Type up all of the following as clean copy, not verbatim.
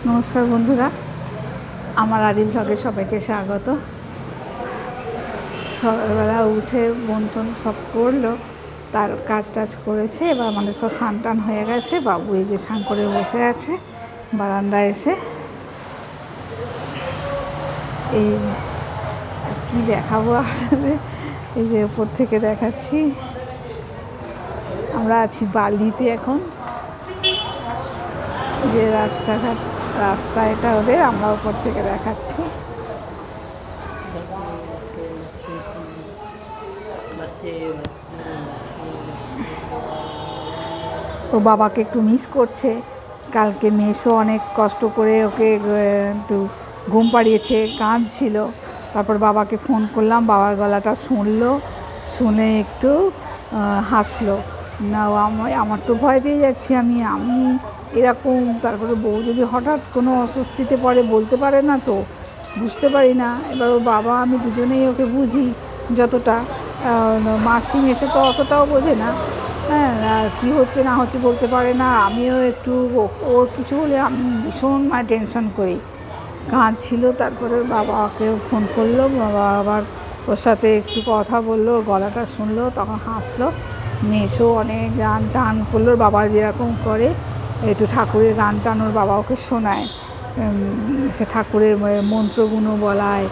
নমস্কার বন্ধুরা, আমার আদি ব্লগে সবাইকে স্বাগত। সকালবেলা উঠে বোন টোন সব করলো, তার কাজ টাজ করেছে, এবার আমাদের সব স্নান টান হয়ে গেছে। বাবু এই যে স্নান করে বসে আছে বারান্দায় এসে। এই কি দেখাবো আসলে, এই যে উপর থেকে দেখাচ্ছি। আমরা আছি বালিতে এখন, যে রাস্তা এটা ওদের, আমরা উপর থেকে দেখাচ্ছি। ও বাবাকে একটু মিস করছে। কালকে মেসো অনেক কষ্ট করে ওকে একটু ঘুম পাড়িয়েছে, কাঁদছিল। তারপর বাবাকে ফোন করলাম, বাবার গলাটা শুনলো, শুনে একটু হাসলো। না আমার তো ভয় পেয়ে যাচ্ছি, আমি এরকম। তারপরে বউ যদি হঠাৎ কোনো অস্বস্তিতে পড়ে, বলতে পারে না তো, বুঝতে পারি না। এবার ও বাবা আমি দুজনেই ওকে বুঝি যতটা, মাসি মেসো তো অতটাও বোঝে না। হ্যাঁ, আর কী হচ্ছে না হচ্ছে বলতে পারে না। আমিও একটু ওর কিছু হলে আমি ভীষণ টেনশন করি। কাঁদছিল, তারপরে বাবাকে ফোন করলো, বাবা আবার ওর সাথে একটু কথা বললো, গলাটা শুনলো, তখন হাসলো। মেসো অনেক গান টান করলো, বাবা যেরকম করে একটু ঠাকুরের গান টান ওর বাবা ওকে শোনায়। সে ঠাকুরের মন্ত্রগুলো বলায়,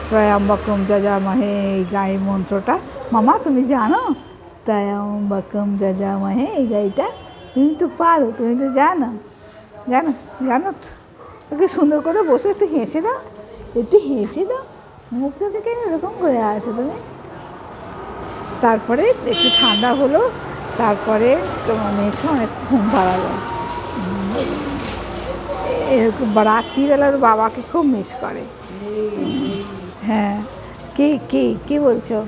ত্রয়াম্বকম যজামহে, এই গায়ে মন্ত্রটা মামা তুমি জানো? ত্রয়াম্বকম যজামহে, এই গাইটা তুমি তো পারো, তুমি তো জানো জানো তো। তোকে সুন্দর করে বসে একটু হেসে দাও, একটু হেসে দাও, মুখ তোকে কেন এরকম করে আছো তুমি? তারপরে একটু ঠান্ডা হলো, তারপরে মেসো অনেক ঘুম পাড়ালো। এরকম রাত্রিবেলার বাবাকে খুব মিস করে। হ্যাঁ, কি বলছো?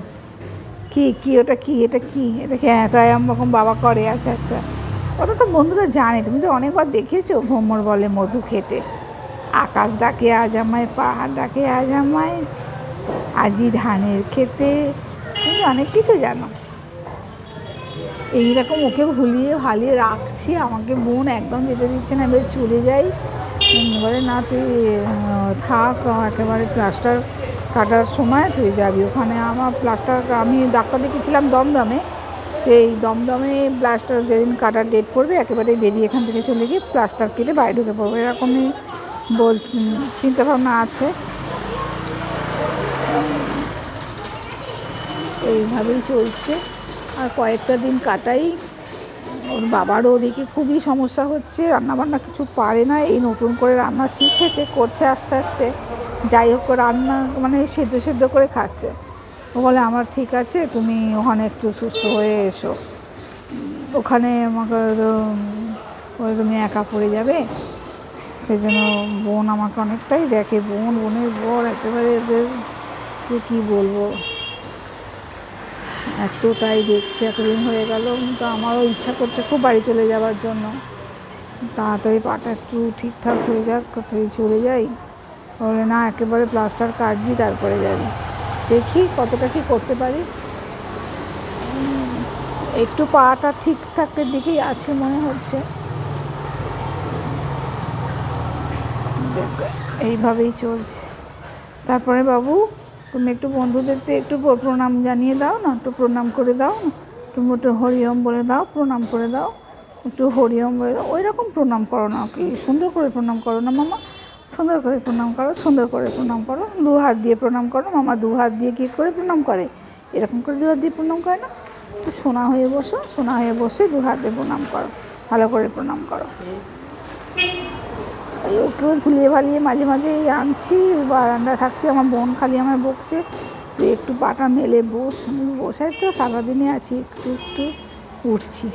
কি ওটা কি এটা কি হ্যাঁ, তাই রকম বাবা করে। আচ্ছা আচ্ছা, ওটা তো বন্ধুরা জানে, তুমি তো অনেকবার দেখেছো। ভ্রমর বলে মধু খেতে, আকাশ ডাকে আজ আমায়, পাহাড় ডাকে আজ আমায়, আজি ধানের খেতে, তুমি অনেক কিছু জানো। এইরকম ওকে ভুলিয়ে ভালিয়ে রাখছি, আমাকে বোন একদম যেতে দিচ্ছে না। এবার চলে যাই, বলে না তুই থাক, একেবারে প্লাস্টার কাটার সময় তুই যাবি ওখানে। আমার প্লাস্টার, আমি ডাক্তার দেখিয়েছিলাম দমদমে, সেই দমদমে প্লাস্টার যেদিন কাটার ডেট পড়বে একেবারে বেরিয়ে এখান থেকে চলে গিয়ে প্লাস্টার কেটে বাইরে ঢুকে পড়বো, এরকমই চিন্তাভাবনা আছে। এইভাবেই চলছে আর কয়েকটা দিন কাটাই। ওর বাবারও ওদিকে খুবই সমস্যা হচ্ছে, রান্নাবান্না কিছু পারে না। এই নতুন করে রান্না শিখেছে, করছে আস্তে আস্তে। যাই হোক, রান্না মানে সেদ্ধ করে খাচ্ছে। ও বলে আমার ঠিক আছে, তুমি ওখানে একটু সুস্থ হয়ে এসো, ওখানে আমাকে তুমি একা পড়ে যাবে। সেই জন্য বোন আমাকে অনেকটাই দেখে, বোনের বর একেবারে কী বলবো, এতটাই দেখছি, এতদিন হয়ে গেল। তো আমারও ইচ্ছা করছে খুব বাড়ি চলে যাওয়ার জন্য, তাড়াতাড়ি পাটা একটু ঠিকঠাক হয়ে যাক, তাড়াতাড়ি চলে যাই। বলে না, একেবারে প্লাস্টার কাটবি তারপরে যাবি। দেখি কতটা কি করতে পারি। একটু পাটা ঠিকঠাকের দিকেই আছে মনে হচ্ছে। এইভাবেই চলছে। তারপরে বাবু, তুমি একটু বন্ধুদেরকে একটু প্রণাম জানিয়ে দাও না, একটু প্রণাম করে দাও না, তুমি একটু হরিওম বলে দাও, প্রণাম করে দাও, একটু হরিওম বলে দাও। ওই রকম প্রণাম করো না, কি সুন্দর করে প্রণাম করো না মামা, সুন্দর করে প্রণাম করো, সুন্দর করে প্রণাম করো। 2 হাত দিয়ে প্রণাম করো। মামা 2 হাত দিয়ে কী করে প্রণাম করে? এরকম করে 2 হাত দিয়ে প্রণাম করে না। একটু সোনা হয়ে বসো, সোনা হয়ে বসে 2 হাত দিয়ে প্রণাম করো, ভালো করে প্রণাম করো। ওকেও ভুলিয়ে ভালিয়ে মাঝে মাঝে আনছি, বারান্দায় থাকছি। আমার বোন খালি আমায় বকছে, তুই একটু পাটা মেলে বস। আমি বসাই তো সারাদিনে আছি, একটু একটু উঠছি।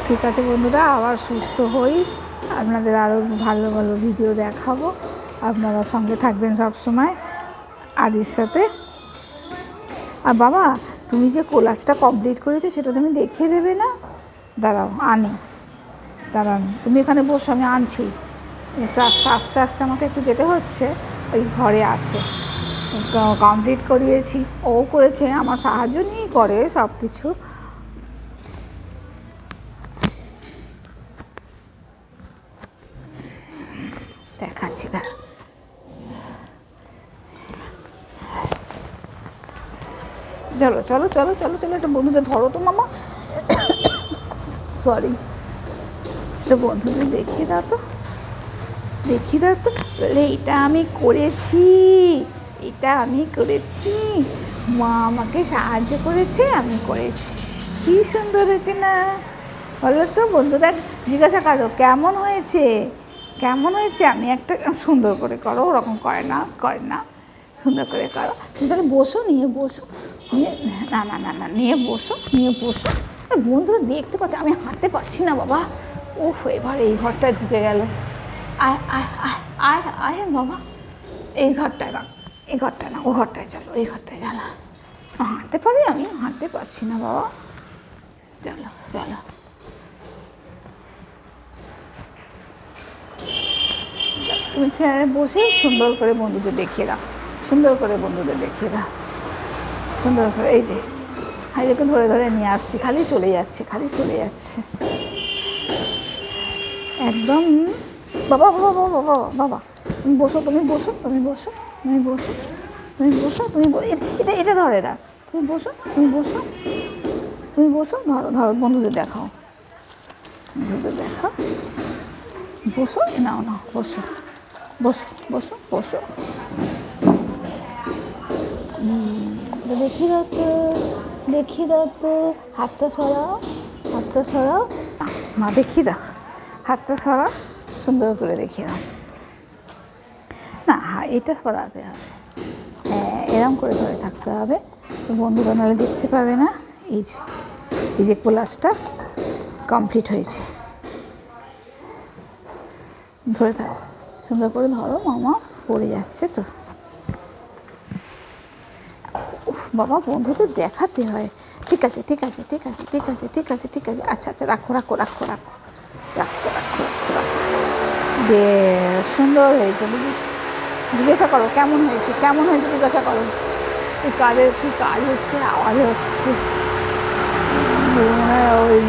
ঠিক আছে বন্ধুরা, আবার সুস্থ হই, আপনাদের আরও ভালো ভালো ভিডিও দেখাবো। আপনারা সঙ্গে থাকবেন সব সময় আদির সাথে। আর বাবা, তুমি যে কোলাজটা কমপ্লিট করেছো সেটা তুমি দেখিয়ে দেবে না? দাঁড়াও দাঁড়ান, তুমি এখানে বসো, আমি আনছি। একটু আস্তে আস্তে আমাকে একটু যেতে হচ্ছে, ওই ঘরে আছে। কমপ্লিট করিয়েছি। ও করেছে, আমার সাহায্য নিয়েই করে সব কিছু। দেখাচ্ছি, চলো চলো চলো চলো চলো, একটা বন্ধুদের ধরো তো মামা, সরি, একটা বন্ধুদের দেখিয়ে দাও তো, দেখিয়ে দাও তো, বলে এটা আমি করেছি, এটা আমি করেছি, মা আমাকে সাহায্য করেছে, আমি করেছি। কী সুন্দর হয়েছে না বলো তো? বন্ধুরা জিজ্ঞাসা করো কেমন হয়েছে, কেমন হয়েছে। আমি একটা সুন্দর করে করো, ওরকম করে না, করে না, সুন্দর করে করো। তুমি তাহলে বসো, নিয়ে বসো, নিয়ে, না না না না, নিয়ে বসো, নিয়ে বসো। বন্ধুরা দেখতে পাচ্ছ আমি হাঁটতে পারছি না বাবা। উফ, এবার এই ঘরটায় ঢুকে গেল। আয় আয় আয় আয় আয় বাবা, এই ঘরটায় না, এই ঘরটায় না, ও ঘরটায় চলো, এই ঘরটায় চলো। হাঁটতে পারি, আমি হাঁটতে পারছি না বাবা, চলো চলো। তুমি বসে সুন্দর করে বন্ধুদের দেখিয়ে দাও, সুন্দর করে বন্ধুদের দেখিয়ে দাও, সুন্দর করে। এই যে হাইজেকে ধরে ধরে নিয়ে আসছি, খালি চলে যাচ্ছে, খালি চলে যাচ্ছে একদম। বাবা বাবা বাবা বাবা বাবা, তুমি বসো, তুমি বসো, তুমি বসো, তুমি বসো, তুমি বসো, তুমি এটা এটা ধরে না, তুমি বসো, তুমি বসো, তুমি বসো, ধরো ধরো, বন্ধুদের দেখাও, বন্ধুদের দেখাও, বসো, নাও নাও, বসো বসো বসো বসো। দেখিয়ে দাও তো, দেখিয়ে দাও তো, হাতটা সরাও, হাতটা সরাও, মা দেখিয়ে দাও, হাতটা সরাও, সুন্দর করে দেখিয়ে দাও। না, এটা সরাতে হবে, হ্যাঁ, এরম করে ধরে থাকতে হবে, বন্ধুরা নাহলে দেখতে পাবে না। এই যে কোলাসটা কমপ্লিট হয়েছে, ধরে থাকো, সুন্দর করে ধরো, মামা পড়ে যাচ্ছে তো। বাবা, বন্ধুদের দেখাতে হয়। ঠিক আছে ঠিক আছে ঠিক আছে ঠিক আছে ঠিক আছে ঠিক আছে, আচ্ছা আচ্ছা, রাখো রাখো রাখো রাখো রাখো রাখো রাখো রাখো। বেশ সুন্দর হয়েছে, বুঝিস। জিজ্ঞাসা করো কেমন হয়েছে, কেমন হয়েছে জিজ্ঞাসা করো। এই কাজের কী কাজ হচ্ছে, আওয়াজ আসছে, মনে হয় ওই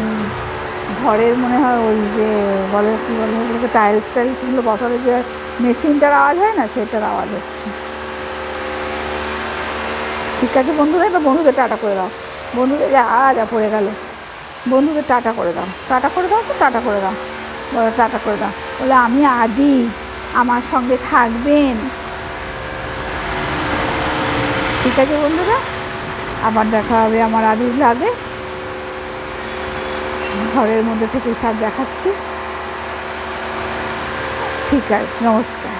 ঘরের, মনে হয় ওই যে বলে কী বলে ওগুলোকে, টাইলস টাইলসগুলো বসালে যে মেশিনটার আওয়াজ হয় না, সেটার আওয়াজ হচ্ছে। ঠিক আছে বন্ধুরা, এবার বন্ধুদের টাটা করে দাও, বন্ধুদের যা পড়ে গেল, বন্ধুদের টাটা করে দাও, টাটা করে দাও তো, টাটা করে দাও, বলো টাটা করে দাও, বলে আমি আদি, আমার সঙ্গে থাকবেন। ঠিক আছে বন্ধুরা, আবার দেখা হবে আমার আদির ব্লগে। ঘরের মধ্যে থেকে সব দেখাচ্ছি। ঠিক আছে, নমস্কার।